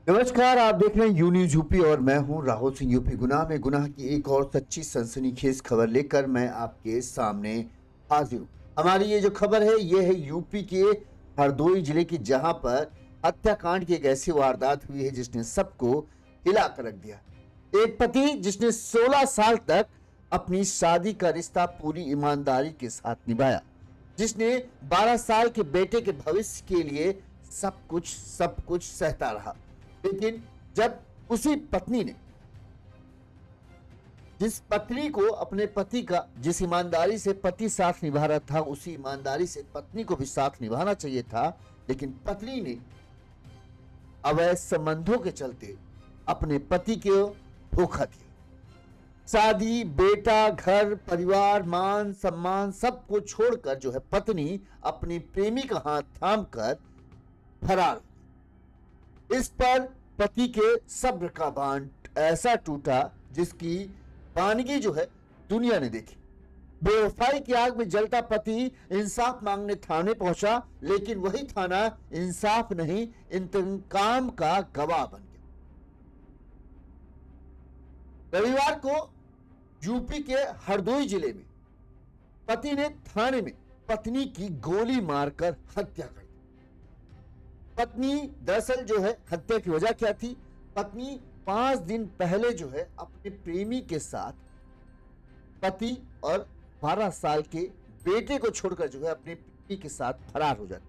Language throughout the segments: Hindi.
नमस्कार, आप देख रहे हैं यू न्यूज यूपी और मैं हूं राहुल सिंह। यूपी गुनाह में गुनाह की एक और सच्ची सनसनीखेज खबर लेकर मैं आपके सामने हाजिर हूं। हमारी ये जो खबर है ये है यूपी के हरदोई जिले की, जहां पर हत्याकांड की एक ऐसी वारदात हुई है जिसने सबको हिला कर रख दिया। एक पति जिसने 16 साल तक अपनी शादी का रिश्ता पूरी ईमानदारी के साथ निभाया, जिसने 12 साल के बेटे के भविष्य के लिए सब कुछ सहता रहा, लेकिन जब उसी पत्नी ने, जिस पत्नी को अपने पति का, जिस ईमानदारी से पति साथ निभा रहा था, उसी ईमानदारी से पत्नी को भी साथ निभाना चाहिए था, लेकिन पत्नी ने अवैध संबंधों के चलते अपने पति को धोखा दिया। शादी, बेटा, घर, परिवार, मान सम्मान सब को छोड़कर जो है पत्नी अपनी प्रेमी का हाथ थामकर फरार। इस पर पति के सब्र का बांध ऐसा टूटा जिसकी वानगी जो है दुनिया ने देखी। बेवफाई की आग में जलता पति इंसाफ मांगने थाने पहुंचा, लेकिन वही थाना इंसाफ नहीं इंतकाम का गवाह बन गया। रविवार को यूपी के हरदोई जिले में पति ने थाने में पत्नी की गोली मारकर हत्या कर दी। पत्नी दरअसल जो है हत्या की वजह क्या थी? पत्नी 5 दिन पहले जो है अपने प्रेमी के साथ पति और 12 साल के बेटे को छोड़कर जो है अपने प्रेमी के साथ फरार हो जाती।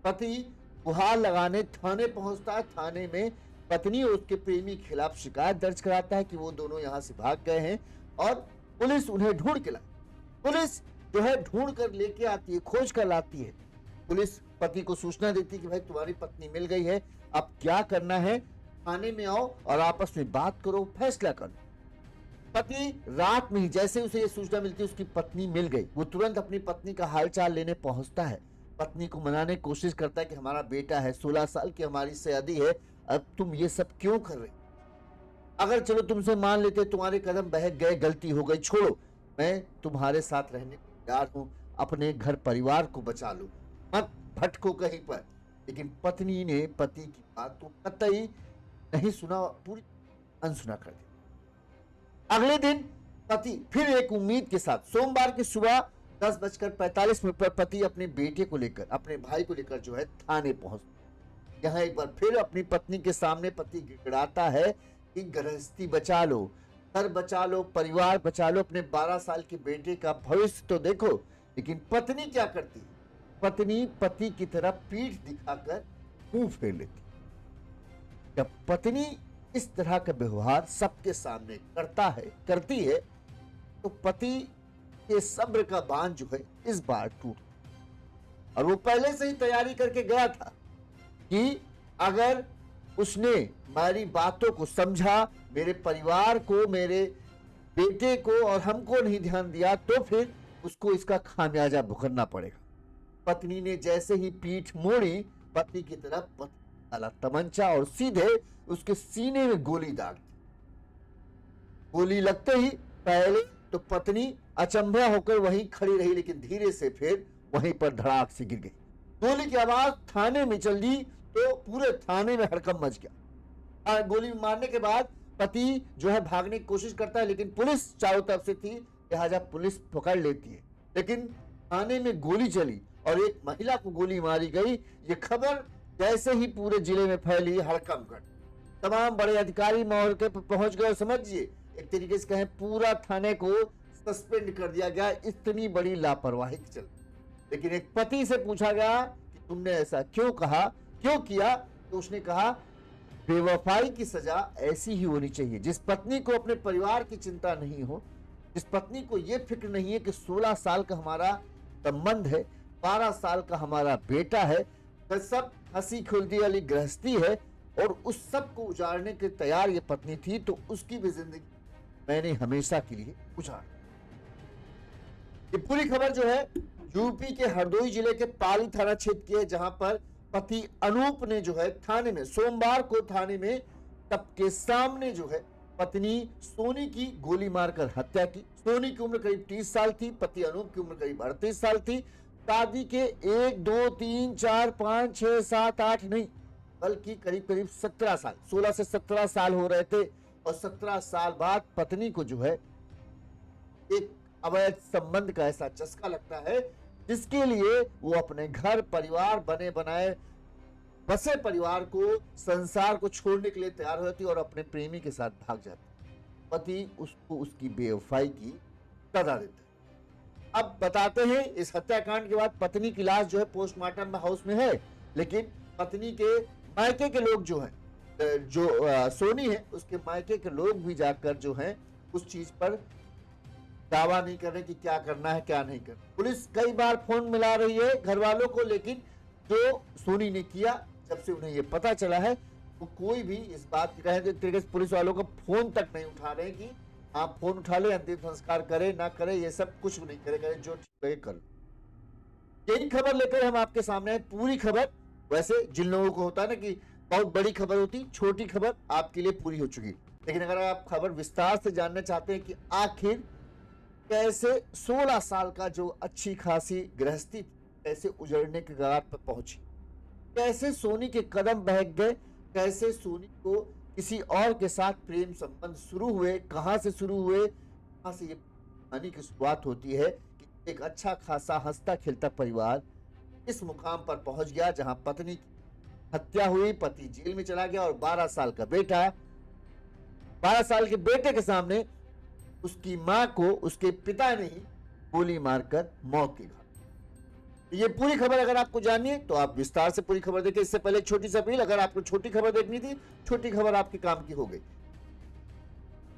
पति गुहार लगाने थाने पहुंचता है। थाने में पत्नी और उसके प्रेमी के खिलाफ शिकायत दर्ज कराता है कि वो दोनों यहां से भाग गए हैं और पुलिस उन्हें ढूंढ के लाई। पुलिस जो है ढूंढ कर लेके आती है, खोज कर लाती है। पुलिस पति को सूचना देती है कि भाई तुम्हारी पत्नी मिल गई है, अब क्या करना है, थाने में आओ और आपस में बात करो, फैसला करो। पति रात में ही जैसे उसे ये सूचना मिलती है उसकी पत्नी मिल गई, वो तुरंत अपनी पत्नी का हालचाल लेने पहुंचता है। पत्नी को मनाने की कोशिश करता है कि हमारा बेटा है, 16 साल की हमारी शादी है, अब तुम ये सब क्यों कर रहे? अगर चलो तुमसे मान लेते, तुम्हारे कदम बहक गए, गलती हो गई, छोड़ो, मैं तुम्हारे साथ रहने को तैयार हूं, अपने घर परिवार को बचा लो, मत भटको कहीं पर। लेकिन पत्नी ने पति की बात तो कतई नहीं सुना, पूरी अनसुना कर दी। अगले दिन पति फिर एक उम्मीद के साथ सोमवार की सुबह 10:45 पर पति अपने बेटे को लेकर, अपने भाई को लेकर जो है थाने पहुंचता। यहाँ एक बार फिर अपनी पत्नी के सामने पति गिड़गिड़ाता है कि गृहस्थी बचा लो, घर बचा लो, परिवार बचा लो, अपने 12 साल के बेटे का भविष्य तो देखो। लेकिन पत्नी क्या करती? पत्नी पति की तरफ पीठ दिखाकर मुंह फेर लेती। जब पत्नी इस तरह का व्यवहार सबके सामने करती है तो पति के सब्र का बांध जो है इस बार टूट, और वो पहले से ही तैयारी करके गया था कि अगर उसने हमारी बातों को समझा, मेरे परिवार को, मेरे बेटे को और हमको नहीं ध्यान दिया, तो फिर उसको इसका खामियाजा भुगतना पड़ेगा। पत्नी ने जैसे ही पीठ मोड़ी, पति की तरफ डाला तमंचा और सीधे उसके सीने में गोली दाग दी। गोली लगते ही पहले तो पत्नी अचंभा होकर वहीं खड़ी रही, लेकिन धीरे से फिर वहीं पर धड़ाक से गिर गई। गोली की आवाज थाने में चल दी तो पूरे थाने में हड़कंप मच गया। गोली मारने के बाद पति जो है भागने की कोशिश करता है, लेकिन पुलिस चारों तरफ से थी, लिहाजा पुलिस पकड़ लेती है। लेकिन थाने में गोली चली और एक महिला को गोली मारी गई। ये खबर जैसे ही पूरे जिले में फैली, हड़कंप गढ़, तमाम बड़े अधिकारी मौके पर पहुंच गए। समझिए एक तरीके से कहें पूरा थाने को सस्पेंड कर दिया गया, इतनी बड़ी लापरवाही के चलते। लेकिन एक पति से पूछा गया कि तुमने ऐसा क्यों कहा, क्यों किया, तो उसने कहा बेवफाई की सजा ऐसी ही होनी चाहिए। जिस पत्नी को अपने परिवार की चिंता नहीं हो, जिस पत्नी को यह फिक्र नहीं है कि 16 साल का हमारा संबंध है, 12 साल का हमारा बेटा है, सब हंसी खुल्दी वाली गृहस्थी है, और उस सब को उजाड़ने के तैयार ये पत्नी थी, तो उसकी भी जिंदगी मैंने हमेशा के लिए उजाड़। ये पूरी खबर जो है यूपी के हरदोई जिले के पाली थाना क्षेत्र की है, जहां पर पति अनूप ने जो है थाने में सोमवार को थाने में सबके सामने जो है पत्नी सोनी की गोली मारकर हत्या की। सोनी की उम्र करीब 30 साल थी, पति अनूप की उम्र करीब 38 साल थी। शादी के 1 2 3 4 5 6 7 8 नहीं बल्कि करीब करीब 17 साल, 16 से 17 साल हो रहे थे। और 17 साल बाद पत्नी को जो है एक अवैध संबंध का ऐसा चस्का लगता है, जिसके लिए वो अपने घर परिवार बने बनाए बसे परिवार को, संसार को छोड़ने के लिए तैयार होती और अपने प्रेमी के साथ भाग जाती। पति उसको उसकी बेवफाई की सजा देता है। अब बताते हैं, इस हत्याकांड के बाद पत्नी की लाश जो है पोस्टमार्टम हाउस में है, लेकिन पत्नी के मायके के लोग जो हैं, जो सोनी है उसके मायके के लोग भी जाकर जो हैं उस चीज पर दावा नहीं कर रहे कि क्या करना है क्या नहीं करना। पुलिस कई बार फोन मिला रही है घर वालों को, लेकिन जो सोनी ने किया, जब से उन्हें ये पता चला है, वो कोई भी इस बात की तरीके से पुलिस वालों का फोन तक नहीं उठा रहे कि आप फोन उठा ले, अंतिम संस्कार करे ना करे, ये सब कुछ नहीं करेगा, जो ठीक लगे कर। यही खबर लेकर हम आपके सामने है, पूरी खबर। वैसे जिन लोगों को होता है ना कि बहुत बड़ी खबर होती, छोटी खबर आपके लिए पूरी हो चुकी, लेकिन अगर आप खबर विस्तार से जानना चाहते हैं कि आखिर कैसे 16 साल का जो अच्छी खासी गृहस्थी कैसे उजड़ने के कगार पर पहुंची, कैसे सोनी के कदम बहक गए, कैसे सोनी को किसी और के साथ प्रेम संबंध शुरू हुए, कहां से शुरू हुए, कहां से ये कहानी की शुरुआत होती है कि एक अच्छा खासा हंसता खेलता परिवार इस मुकाम पर पहुंच गया जहां पत्नी की हत्या हुई, पति जेल में चला गया और 12 साल का बेटा, 12 साल के बेटे के सामने उसकी मां को उसके पिता ने ही गोली मारकर मौत की घाट। ये पूरी खबर अगर आपको जाननी है तो आप विस्तार से पूरी खबर देखिए। इससे पहले एक छोटी सी अपील, अगर आपको छोटी खबर देखनी थी, छोटी खबर आपके काम की हो गई।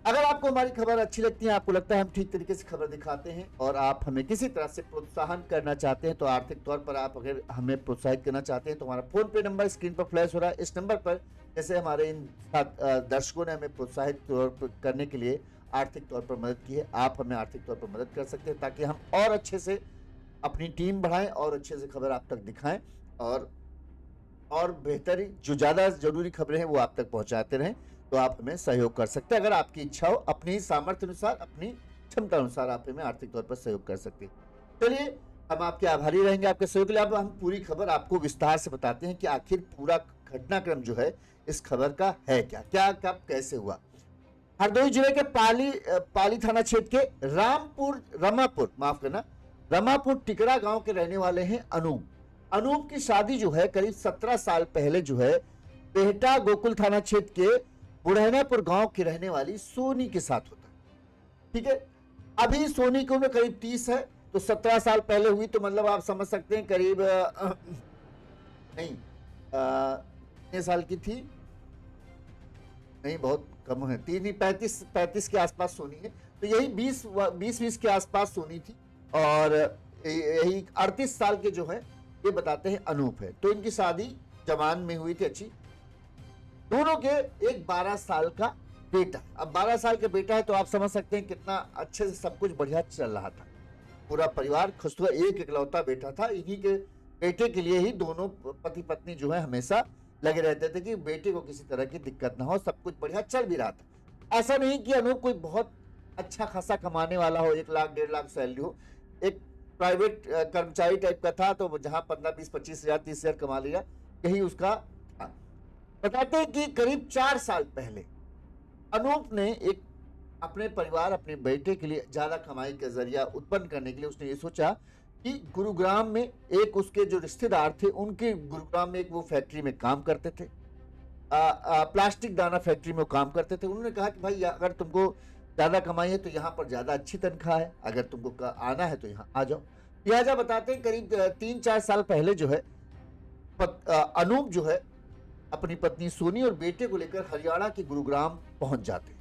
अगर आपको हमारी खबर अच्छी लगती है, आपको लगता है हम ठीक तरीके से खबर दिखाते हैं और आप हमें किसी तरह से प्रोत्साहन करना चाहते हैं, तो आर्थिक तौर पर आप अगर हमें प्रोत्साहित करना चाहते हैं तो हमारा फोन पे नंबर स्क्रीन पर फ्लैश हो रहा है। इस नंबर पर जैसे हमारे इन दर्शकों ने हमें प्रोत्साहित करने के लिए आर्थिक तौर पर मदद की है, आप हमें आर्थिक तौर पर मदद कर सकते हैं ताकि हम और अच्छे से अपनी टीम बढ़ाएं और अच्छे से खबर आप तक दिखाएं और बेहतर जो ज़्यादा जरूरी खबरें हैं वो आप तक पहुंचाते रहें। तो आप हमें सहयोग कर सकते हैं, अगर आपकी इच्छा हो, अपनी सामर्थ्य अनुसार, अपनी क्षमता अनुसार आप हमें आर्थिक तौर पर सहयोग कर सकते हैं। चलिए, हम आपके आभारी रहेंगे आपके सहयोग के लिए। अब हम पूरी खबर आपको विस्तार से बताते हैं कि आखिर पूरा घटनाक्रम जो है इस खबर का है क्या, क्या कब कैसे हुआ। हरदोई जिले के पाली थाना क्षेत्र के रमापुर टिकरा गांव के रहने वाले हैं अनूप की शादी जो है करीब 17 साल पहले जो है बेहटा गोकुल थाना क्षेत्र के बुढ़ैनापुर गांव की रहने वाली सोनी के साथ होता है। ठीक है, अभी सोनी की उम्र करीब 30 है, तो 17 साल पहले हुई तो मतलब आप समझ सकते हैं करीब कितने साल की थी, नहीं बहुत कम है, 35 के आसपास सोनी है, तो यही 20 के आसपास सोनी थी और यही 38 साल के जो है ये बताते हैं अनूप है। तो इनकी शादी जवान में हुई थी अच्छी। दोनों के एक 12 साल का बेटा, अब 12 साल का बेटा है तो आप समझ सकते हैं कितना अच्छे से सब कुछ बढ़िया चल रहा था, पूरा परिवार खुश हुआ, एक इकलौता बेटा था। इन्हीं के बेटे के लिए ही दोनों पति पत्नी जो है हमेशा लगे रहते थे कि बेटे को किसी तरह की दिक्कत ना हो, सब कुछ बढ़िया चल भी रहा था। ऐसा नहीं कि अनूप कोई बहुत अच्छा खासा कमाने वाला हो, 1 लाख 1.5 लाख सैलरी हो, एक प्राइवेट कर्मचारी टाइप का था, तो जहां 15, 20, 25 हजार 30 हजार कमा लिया, यही उसका था। बताते हैं कि करीब 4 साल पहले अनूप ने एक अपने परिवार, अपने बेटे के लिए ज्यादा कमाई का जरिया उत्पन्न करने के लिए उसने ये सोचा कि गुरुग्राम में एक उसके जो रिश्तेदार थे, उनके गुरुग्राम में एक वो फैक्ट्री में काम करते थे, प्लास्टिक दाना फैक्ट्री में वो काम करते थे। उन्होंने कहा कि भाई अगर तुमको ज्यादा कमाई है तो यहाँ पर ज्यादा अच्छी तनख्वाह है, अगर तुमको आना है तो यहाँ आ जाओ। लिहाजा बताते हैं करीब 3-4 साल पहले जो है अनूप जो है अपनी पत्नी सोनी और बेटे को लेकर हरियाणा के गुरुग्राम पहुंच जाते हैं।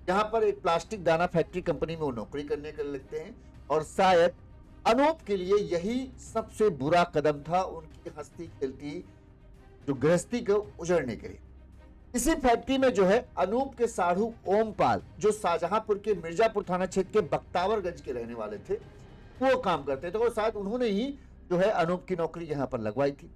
यहाँ पर एक प्लास्टिक दाना फैक्ट्री कंपनी में वो नौकरी करने के लिए लगते हैं और शायद अनूप के लिए यही सबसे बुरा कदम था उनकी हंसती खेलती जो गृहस्थी को उजड़ने के लिए। इसी फैक्ट्री में जो है अनूप के साढ़ू ओमपाल, जो शाहजहांपुर के मिर्जापुर थाना क्षेत्र के बख्तावरगंज के रहने वाले थे, वो काम करते थे और शायद उन्होंने ही जो है अनूप की नौकरी यहाँ पर लगवाई थी।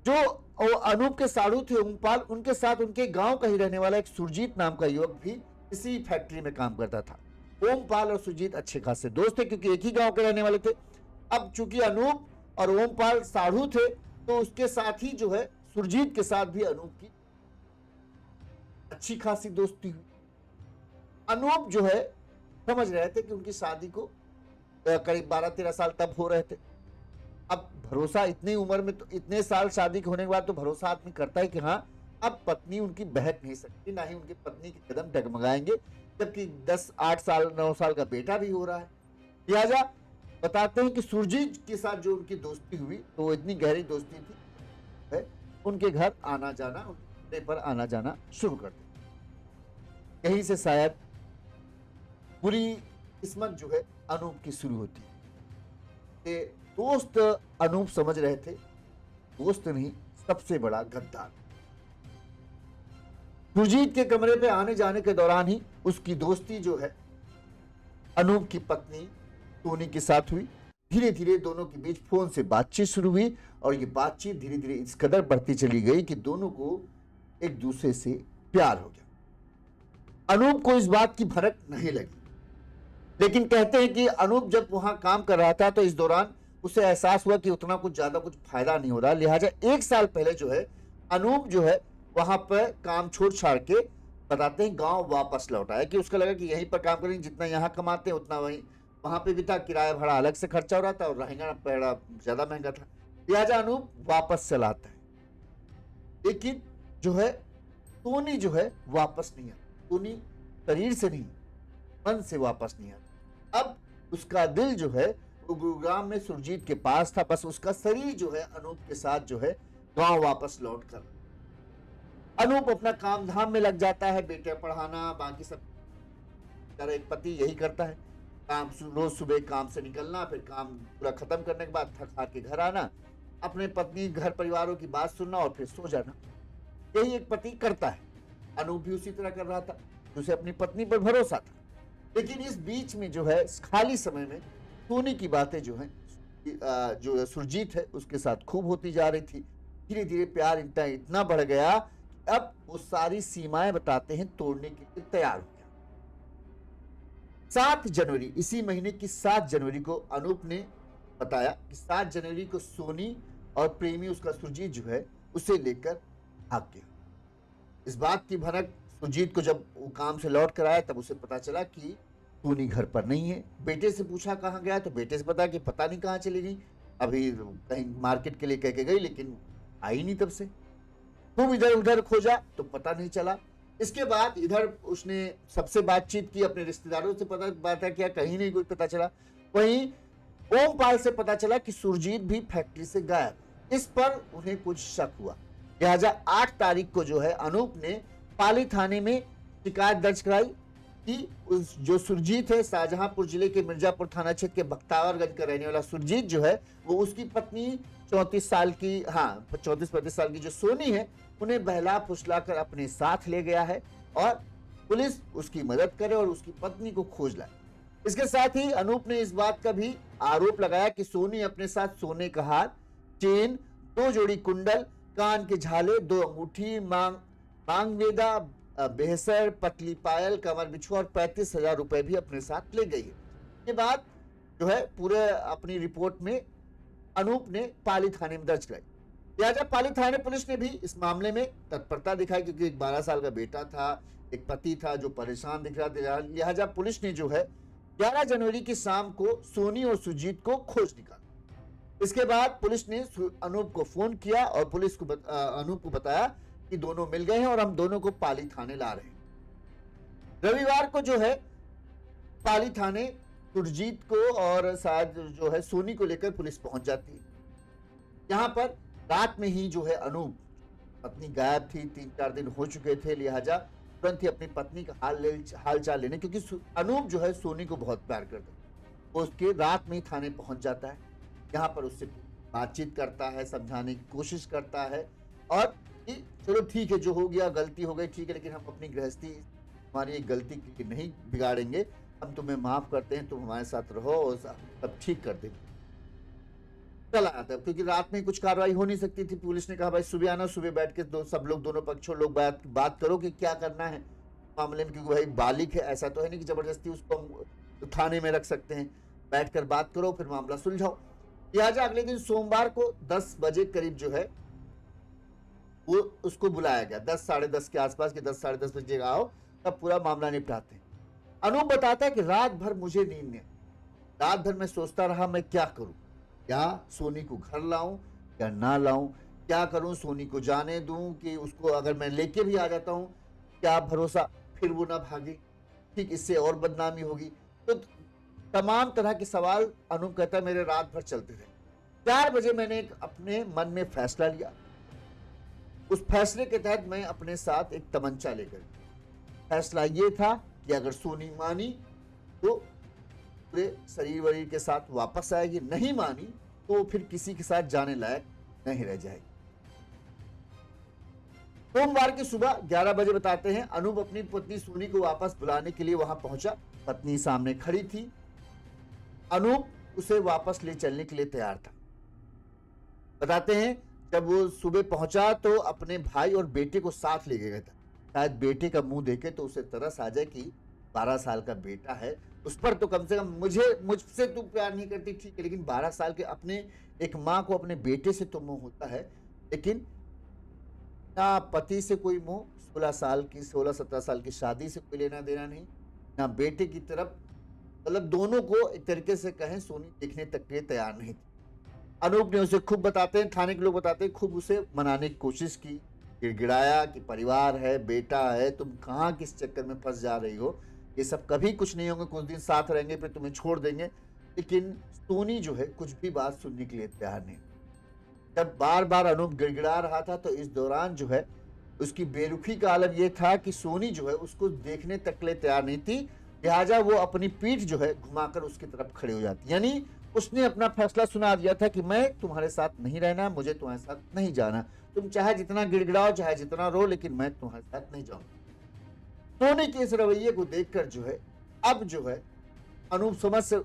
जो अनूप के साढ़ू थे ओमपाल, उनके साथ उनके गांव का ही रहने वाला एक सुरजीत नाम का युवक भी इसी फैक्ट्री में काम करता था। ओमपाल और सुरजीत अच्छे खासे दोस्त थे क्योंकि एक ही गांव के रहने वाले थे। अब चूंकि अनूप और ओमपाल साढ़ू थे तो उसके साथ ही जो है सुरजीत के साथ भी अनूप की अच्छी खासी दोस्ती हुई। अनूप जो है समझ रहे थे कि उनकी शादी को करीब 12-13 साल तब हो रहे थे। अब भरोसा इतनी उम्र में, तो इतने साल शादी होने के बाद तो भरोसा आदमी करता है कि हाँ अब पत्नी उनकी बहक नहीं सकती, ना ही उनकी पत्नी के कदम डगमगाएंगे, जबकि 8 साल 9 साल का बेटा भी हो रहा है। लिहाजा बताते हैं कि सुरजीत के साथ जो उनकी दोस्ती हुई तो वो इतनी गहरी दोस्ती थी है, उनके घर आना जाना, उनके पर आना जाना शुरू कर दिया। यहीं से शायद बुरी किस्मत जो है अनूप की शुरू होती है। दोस्त अनूप समझ रहे थे दोस्त नहीं सबसे बड़ा गद्दार। सुरजीत के कमरे पे आने जाने के दौरान ही उसकी दोस्ती जो है अनूप की पत्नी सोनी के साथ हुई। धीरे धीरे दोनों के बीच फोन से बातचीत शुरू हुई और ये बातचीत धीरे धीरे इस कदर बढ़ती चली गई कि दोनों को एक दूसरे से प्यार हो गया। अनूप को इस बात की भनक नहीं लगी, लेकिन कहते हैं कि अनूप जब वहां काम कर रहा था तो इस दौरान उसे एहसास हुआ कि उतना कुछ ज्यादा कुछ फायदा नहीं हो रहा। लिहाजा 1 साल पहले जो है अनूप जो है वहां पर काम छोड़ छाड़ के बताते हैं गांव वापस लौट आया, कि उसका लगा कि यहीं पर काम करेंगे, जितना यहाँ कमाते हैं उतना वहीं वहां पे भी था, किराया भाड़ा अलग से खर्चा हो रहा था और रहना पड़ा ज्यादा महंगा था। लिहाजा अनूप वापस चला आता है, लेकिन जो है सोनी जो है वापस नहीं आती। सोनी शरीर से नहीं मन से वापस नहीं आती। अब उसका दिल जो है वो गुरुग्राम में सुरजीत के पास था, बस उसका शरीर जो है अनूप के साथ जो है गांव वापस लौट कर अनूप अपना काम धाम में लग जाता है, बेटे पढ़ाना बाकी सब तरह एक पति यही करता है। काम रोज सुबह काम से निकलना, फिर काम पूरा खत्म करने के बाद थक हार के घर आना, अपने पत्नी घर परिवारों की बात सुनना और फिर सो जाना, यही एक पति करता है। अनूप भी उसी तरह कर रहा था, उसे अपनी पत्नी पर भरोसा था। लेकिन इस बीच में जो है खाली समय में सोनी की बातें जो है जो सुरजीत है उसके साथ खूब होती जा रही थी। धीरे धीरे प्यार इतना बढ़ गया, अब वो सारी सीमाएं बताते हैं तोड़ने के लिए तैयार हो गया। 7 जनवरी, इसी महीने की 7 जनवरी को अनूप ने बताया कि 7 जनवरी को सोनी और प्रेमी उसका सुरजीत जो है उसे लेकर भाग गया। इस बात की भनक सुरजीत को जब वो काम से लौट कर आया तब उसे पता चला कि सोनी घर पर नहीं है। बेटे से पूछा कहाँ गया, तो बेटे से पता कि पता नहीं कहाँ चली गई, अभी कहीं मार्केट के लिए कह के गई लेकिन आई नहीं तब से। खूब इधर उधर खोजा तो पता नहीं चला। इसके बाद इधर उसने सबसे बातचीत की, अपने रिश्तेदारों से पता किया, कहीं नहीं कोई पता चला। वहीं ओमपाल से पता चला कि सुरजीत भी फैक्ट्री से गायब। इस पर उन्हें कुछ शक हुआ। लिहाजा 8 तारीख को जो है अनूप ने पाली थाने में शिकायत दर्ज कराई कि उस जो सुरजीत है शाहजहांपुर जिले के मिर्जापुर थाना क्षेत्र के बख्तावरगंज का रहने वाला सुरजीत जो है वो उसकी पत्नी 34 साल की 34-35 साल की जो सोनी है उन्हें बहला फुसला कर अपने साथ ले गया है और पुलिस उसकी मदद करे और उसकी पत्नी को खोज लाए। इसके साथ ही अनूप ने इस बात का भी आरोप लगाया कि सोनी अपने साथ सोने का हार, चेन, 2 जोड़ी कुंडल, कान के झाले, 2 अंगूठी, मांगवेदा, बेहसर, पतली पायल, कमर बिछुआ और 35,000 रुपए भी अपने साथ ले गई है। के बाद जो है पूरे अपनी रिपोर्ट में अनूप ने पाली थाने में दर्ज कराई। लिहाजा पाली थाने पुलिस ने भी इस मामले में तत्परता दिखाई, क्योंकि एक 12 साल का बेटा था, एक पति था जो परेशान दिख रहा था। लिहाजा पुलिस ने जो है 11 जनवरी की शाम को सोनी और सुरजीत को खोज निकाला। इसके बाद पुलिस ने अनूप को फोन किया और पुलिस को अनूप को बताया कि दोनों मिल गए हैं और हम दोनों को पाली थाने ला रहे हैं। रविवार को जो है पाली थाने सुरजीत को और शायद जो है सोनी को लेकर पुलिस पहुंच जाती है। यहाँ पर रात में ही जो है अनूप, पत्नी गायब थी, 3-4 दिन हो चुके थे, लिहाजा तुरंत ही अपनी पत्नी का हाल चाल लेने, क्योंकि अनूप जो है सोनी को बहुत प्यार करता है, वो उसके रात में ही थाने पहुंच जाता है। यहाँ पर उससे बातचीत करता है, समझाने की कोशिश करता है और कि चलो ठीक है, जो हो गया गलती हो गई ठीक है, लेकिन हम अपनी गृहस्थी हमारी एक गलती की नहीं बिगाड़ेंगे, हम तुम्हें माफ करते हैं, तुम हमारे साथ रहो और सब ठीक कर देंगे। चला आता है, क्योंकि रात में कुछ कार्रवाई हो नहीं सकती थी। पुलिस ने कहा भाई सुबह आना, सुबह बैठ के सब लोग दोनों पक्षों लोग बात करो कि क्या करना है मामले में, क्योंकि भाई बालिक है, ऐसा तो है नहीं कि जबरदस्ती उसको हम थाने में रख सकते हैं। बैठकर बात करो, फिर मामला सुलझाओ। लिहाजा अगले दिन सोमवार को 10 बजे करीब जो है वो उसको बुलाया गया 10 साढ़े 10 के आसपास के 10 साढ़े 10 बजे आओ, तब पूरा मामला निपटाते हैं। अनूप बताता है कि रात भर मुझे नींद नहीं, रात भर मैं सोचता रहा मैं क्या करूं, क्या सोनी को घर लाऊं या ना लाऊं, क्या करूं, सोनी को जाने दूं कि उसको अगर मैं लेके भी आ जाता हूं क्या भरोसा फिर वो ना भागे, ठीक इससे और बदनामी होगी। तो तमाम तरह के सवाल अनूप कहता है मेरे रात भर चलते रहे। 4 बजे मैंने एक अपने मन में फैसला लिया। उस फैसले के तहत मैं अपने साथ एक तमंचा लेकर, फैसला ये था कि अगर सोनी मानी तो पूरे शरीर वरीर के साथ वापस आएगी, नहीं मानी तो फिर किसी के साथ जाने लायक नहीं रह जाएगी। सोमवार की सुबह 11 बजे बताते हैं अनूप अपनी पत्नी सोनी को वापस बुलाने के लिए वहां पहुंचा। पत्नी सामने खड़ी थी। अनूप उसे वापस ले चलने के लिए तैयार था। बताते हैं जब वो सुबह पहुंचा तो अपने भाई और बेटे को साथ ले गया था। शायद बेटे का मुंह देखे तो उसे तरस आ जाए कि 12 साल का बेटा है, उस पर तो कम से कम मुझसे तू प्यार नहीं करती ठीक है, लेकिन 12 साल के अपने एक माँ को अपने बेटे से तो मोह होता है, लेकिन ना पति से कोई मोह, 16-17 साल की शादी से कोई लेना देना नहीं, ना बेटे की तरफ, मतलब दोनों को एक तरीके से कहें सोनी देखने तक के लिए तैयार नहीं थी। अनूप ने उसे खूब बताते हैं, थाने के लोग बताते हैं, खूब उसे मनाने की कोशिश की, गिड़गिड़ाया कि परिवार है, बेटा है, तुम कहाँ किस चक्कर में फंस जा रही हो, ये सब कभी कुछ नहीं होंगे, कुछ दिन साथ रहेंगे फिर तुम्हें छोड़ देंगे। लेकिन सोनी जो है कुछ भी बात सुनने के लिए तैयार नहीं। जब बार बार अनूप गिड़गिड़ा रहा था तो इस दौरान जो है उसकी बेरुखी का आलम यह था कि सोनी जो है उसको देखने तक के लिए तैयार नहीं थी, लिहाजा वो अपनी पीठ जो है घुमाकर उसकी तरफ खड़े हो जाती, यानी उसने अपना फैसला सुना दिया था कि मैं तुम्हारे साथ नहीं रहना, मुझे तुम्हारे साथ नहीं जाना, तुम चाहे जितना गिड़गिड़ाओ चाहे जितना रो, लेकिन मैं तुम्हारे साथ नहीं जाऊंगा। सोनी के इस रवैये को देखकर जो है अब जो है अनूप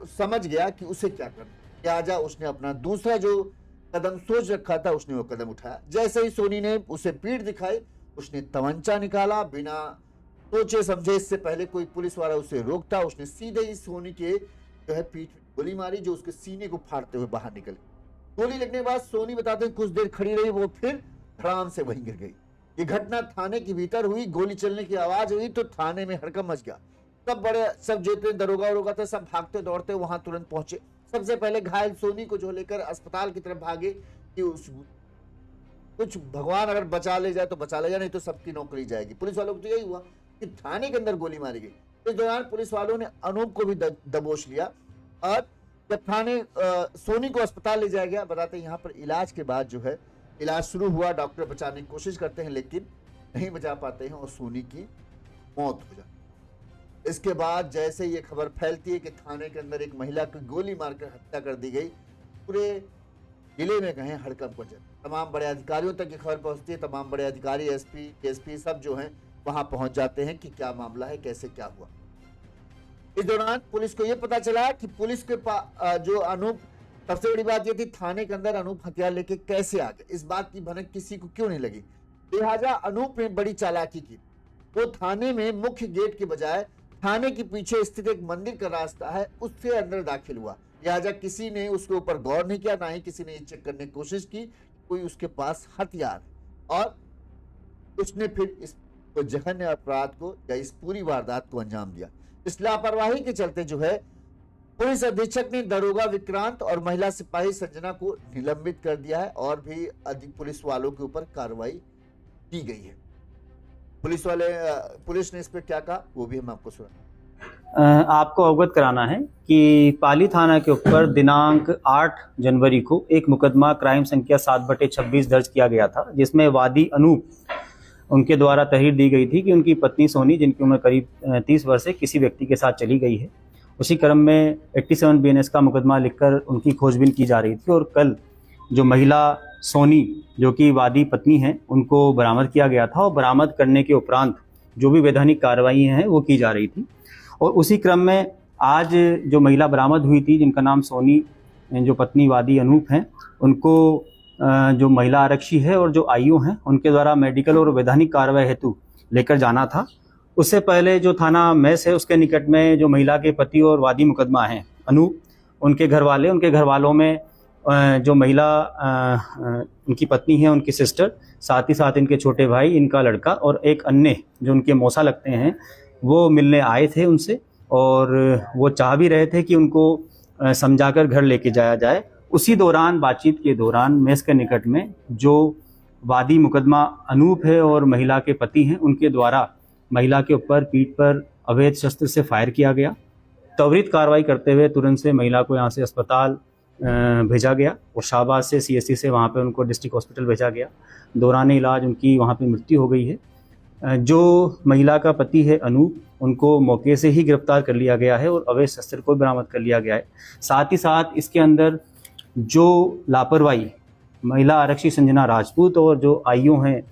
समझ गया कि उसे क्या करना, लिहाजा उसने अपना दूसरा जो कदम सोच रखा था उसने वो कदम उठाया। जैसे ही सोनी ने उसे पीठ दिखाई उसने तमंचा निकाला, बिना सोचे समझे, इससे पहले कोई पुलिस वाला उसे रोकता, उसने सीधे ही सोनी के जो है पीठ में गोली मारी जो उसके सीने को फाड़ते हुए बाहर निकली। गोली लगने के बाद सोनी बताते हैं कुछ देर खड़ी रही, वो फिर धड़ाम से वहीं गिर गई। ये घटना थाने के भीतर हुई, गोली चलने की आवाज हुई तो थाने में हड़कंप मच गया। सब जितने दरोगा थे सब भागते दौड़ते वहां तुरंत पहुंचे। सबसे पहले घायल सोनी को जो लेकर अस्पताल की तरफ भागे कि कुछ भगवान अगर बचा ले जाए तो बचा ले जाए, नहीं तो सबकी नौकरी जाएगी। पुलिस वालों को तो यही हुआ कि थाने के अंदर गोली मारी गई। इस दौरान पुलिस वालों ने अनूप को भी दबोच लिया और जब थाने सोनी को अस्पताल ले जाया गया, बताते हैं यहाँ पर इलाज के बाद जो है इलाज शुरू हुआ, डॉक्टर बचाने की कोशिश करते हैं लेकिन नहीं बचा पाते हैं और सोनी की मौत हो जाती है। इसके बाद जैसे ये खबर फैलती है कि थाने के अंदर एक महिला की गोली मारकर हत्या कर दी गई, पूरे जिले में कहें हड़कंप मचा। तमाम बड़े अधिकारियों तक ये खबर पहुंचती है, तमाम बड़े अधिकारी एसपी सब जो हैं वहां पहुंच जाते हैं कि क्या मामला है, कैसे क्या हुआ। इस दौरान पुलिस को यह पता चला कि पुलिस के जो अनूप, सबसे बड़ी बात यह थी थाने के अंदर अनूप हथियार लेके कैसे आ गए, इस बात की भनक किसी को क्यों नहीं लगी। लिहाजा अनूप ने बड़ी चालाकी की, वो थाने में मुख्य गेट के बजाय थाने के पीछे स्थित एक मंदिर का रास्ता है उससे अंदर दाखिल हुआ। लिहाजा किसी ने उसके ऊपर गौर नहीं किया, ना ही किसी ने ये चेक करने की कोशिश की कोई उसके पास हथियार, और उसने फिर इस जघन्य अपराध को या इस पूरी वारदात को अंजाम दिया। इस लापरवाही के चलते जो है पुलिस अधीक्षक ने दरोगा विक्रांत और महिला सिपाही संजना को निलंबित कर दिया है और भी अधिक पुलिस वालों के ऊपर कार्रवाई की गई है। पुलिस ने इस पर क्या कहा वो भी हम आपको सुना। आपको अवगत कराना है कि पाली थाना के ऊपर दिनांक 8 जनवरी को एक मुकदमा क्राइम संख्या 7/26 दर्ज किया गया था, जिसमें वादी अनूप उनके द्वारा तहरीर दी गई थी कि उनकी पत्नी सोनी, जिनकी उम्र करीब 30 वर्ष है, किसी व्यक्ति के साथ चली गई है। उसी क्रम में 87 BNS का मुकदमा लिखकर उनकी खोजबीन की जा रही थी और कल जो महिला सोनी जो कि वादी पत्नी हैं उनको बरामद किया गया था और बरामद करने के उपरांत जो भी वैधानिक कार्रवाई हैं वो की जा रही थी। और उसी क्रम में आज जो महिला बरामद हुई थी जिनका नाम सोनी, जो पत्नी वादी अनूप हैं, उनको जो महिला आरक्षी है और जो आईओ हैं उनके द्वारा मेडिकल और वैधानिक कार्रवाई हेतु लेकर जाना था। उससे पहले जो थाना मैस है उसके निकट में जो महिला के पति और वादी मुकदमा हैं अनूप, उनके घर वालों में जो महिला उनकी पत्नी है, उनकी सिस्टर, साथ ही साथ इनके छोटे भाई, इनका लड़का और एक अन्य जो उनके मौसा लगते हैं, वो मिलने आए थे उनसे, और वो चाह भी रहे थे कि उनको समझाकर घर लेके जाया जाए। उसी दौरान, बातचीत के दौरान, मेस के निकट में जो वादी मुकदमा अनूप है और महिला के पति हैं, उनके द्वारा महिला के ऊपर पीठ पर अवैध शस्त्र से फायर किया गया। त्वरित कार्रवाई करते हुए तुरंत से महिला को यहाँ से अस्पताल भेजा गया और शाहबाद से CSC से वहाँ पे उनको डिस्ट्रिक्ट हॉस्पिटल भेजा गया। दौरान इलाज उनकी वहाँ पे मृत्यु हो गई है। जो महिला का पति है अनूप, उनको मौके से ही गिरफ्तार कर लिया गया है और अवैध शस्त्र को बरामद कर लिया गया है। साथ ही साथ इसके अंदर जो लापरवाही महिला आरक्षी संजना राजपूत और जो आईओ हैं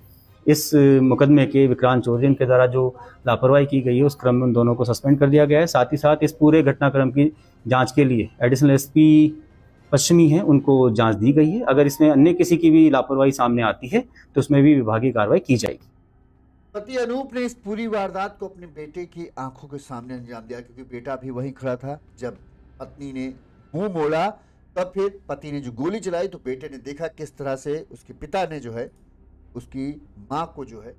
इस मुकदमे के, विक्रांत चौधरी, इनके द्वारा जो लापरवाही की गई है, उस क्रम में उन दोनों को सस्पेंड कर दिया गया है। साथ ही साथ इस पूरे घटनाक्रम की जांच के लिए एडिशनल SP पश्चिमी हैं, उनको जांच दी गई है। अगर इसमें अन्य किसी की भी लापरवाही सामने आती है तो उसमें भी विभागीय कार्रवाई की जाएगी। पति अनूप ने इस पूरी वारदात को अपने बेटे की आंखों के सामने अंजाम दिया, क्योंकि बेटा भी वहीं खड़ा था। जब पत्नी ने मुंह मोड़ा तब फिर पति ने जो गोली चलाई तो बेटे ने देखा किस तरह से उसके पिता ने जो है उसकी मां को जो है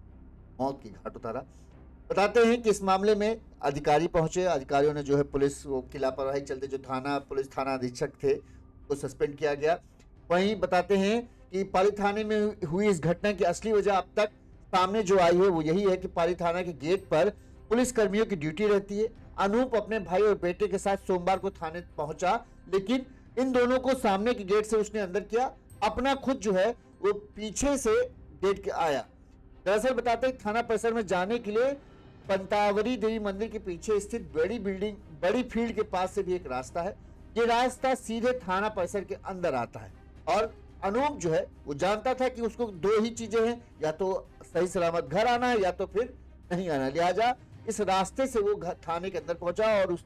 मौत की घाट उतारा। बताते हैं कि इस मामले में अधिकारी पहुंचे। अधिकारियों ने जो है पुलिस की लापरवाही चलते जो पुलिस थाना अधीक्षक थे को सस्पेंड किया गया। वहीं बताते हैं कि पाली थाने में हुई इस घटना की असली वजह अब तक सामने जो आई है वो यही है कि पाली थाना के गेट पर पुलिस कर्मियों की ड्यूटी रहती है। अनूप अपने भाई और बेटे के साथ सोमवार को थाने पहुंचा, लेकिन इन दोनों को सामने के गेट से उसने अंदर किया, अपना खुद जो है वो पीछे से गेट के आया। दरअसल बताते हैं थाना परिसर में जाने के लिए पंतावरी देवी मंदिर के पीछे स्थित बड़ी फील्ड के पास से भी एक रास्ता है। ये रास्ता सीधे थाना परिसर के अंदर आता है और अनूप जो है वो जानता था कि उसको दो ही चीजें हैं, या तो सही सलामत घर आना है या तो फिर नहीं आना। लिहाजा इस रास्ते से वो थाने के अंदर पहुंचा और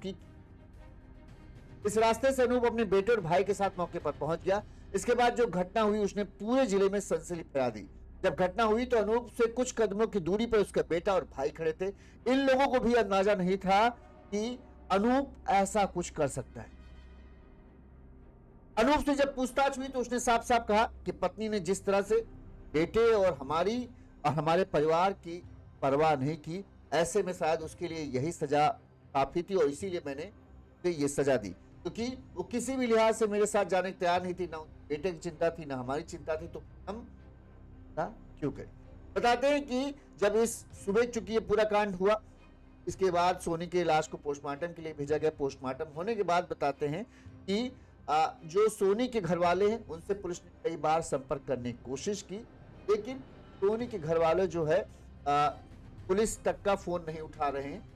इस रास्ते से अनूप अपने बेटे और भाई के साथ मौके पर पहुंच गया। इसके बाद जो घटना हुई उसने पूरे जिले में सनसनी फैला दी। जब घटना हुई तो अनूप से कुछ कदमों की दूरी पर उसका बेटा और भाई खड़े थे। इन लोगों को भी अंदाजा नहीं था कि अनूप ऐसा कुछ कर सकता है। अनूप से जब पूछताछ हुई तो उसने साफ साफ कहा कि पत्नी ने जिस तरह से बेटे और हमारे परिवार की परवाह नहीं की, ऐसे में शायद उसके लिए यही सजा काफी थी और इसीलिए मैंने ये सजा दी, क्योंकि वो किसी भी लिहाज से मेरे साथ जाने को तैयार नहीं थी। ना बेटे की चिंता थी, ना हमारी चिंता थी, तो हम क्यों करें। बताते हैं कि जब इस सुबह चूंकि ये पूरा कांड हुआ, इसके बाद सोनी के लाश को पोस्टमार्टम के लिए भेजा गया। पोस्टमार्टम होने के बाद बताते हैं कि जो सोनी के घर वाले हैं उनसे पुलिस ने कई बार संपर्क करने की कोशिश की, लेकिन सोनी के घर वाले जो है पुलिस तक का फोन नहीं उठा रहे हैं।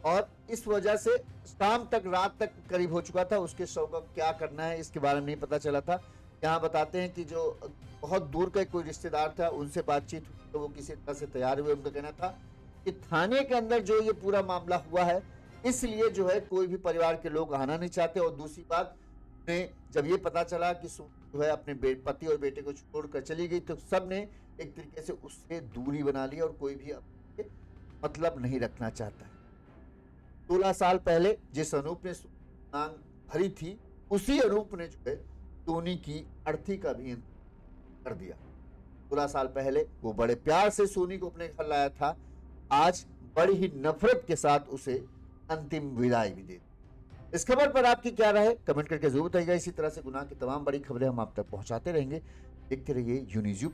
और इस वजह से शाम तक, रात तक करीब हो चुका था। उसके शव का क्या करना है इसके बारे में नहीं पता चला था। यहाँ बताते हैं कि जो बहुत दूर का कोई रिश्तेदार था उनसे बातचीत हुई तो वो किसी तरह से तैयार हुए। उनका कहना था कि थाने के अंदर जो ये पूरा मामला हुआ है इसलिए जो है कोई भी परिवार के लोग आना नहीं चाहते। और दूसरी बात, जब ये पता चला कि जो है अपने पति और बेटे को छोड़कर चली गई तो सब ने एक तरीके से उससे दूरी बना ली और कोई भी मतलब नहीं रखना चाहता है। 16 साल पहले जिस अनूप ने मांग भरी थी उसी अनूप ने जो है सोनी की अर्थी का भी कर दिया। 16 साल पहले वो बड़े प्यार से सोनी को अपने घर लाया था, आज बड़ी ही नफरत के साथ उसे अंतिम विदाई भी दे। इस खबर पर आपकी क्या राय है कमेंट करके जरूर बताइएगा। इसी तरह से गुनाह की तमाम बड़ी खबरें हम आप तक पहुंचाते रहेंगे। देखते रहिए यूनिज़।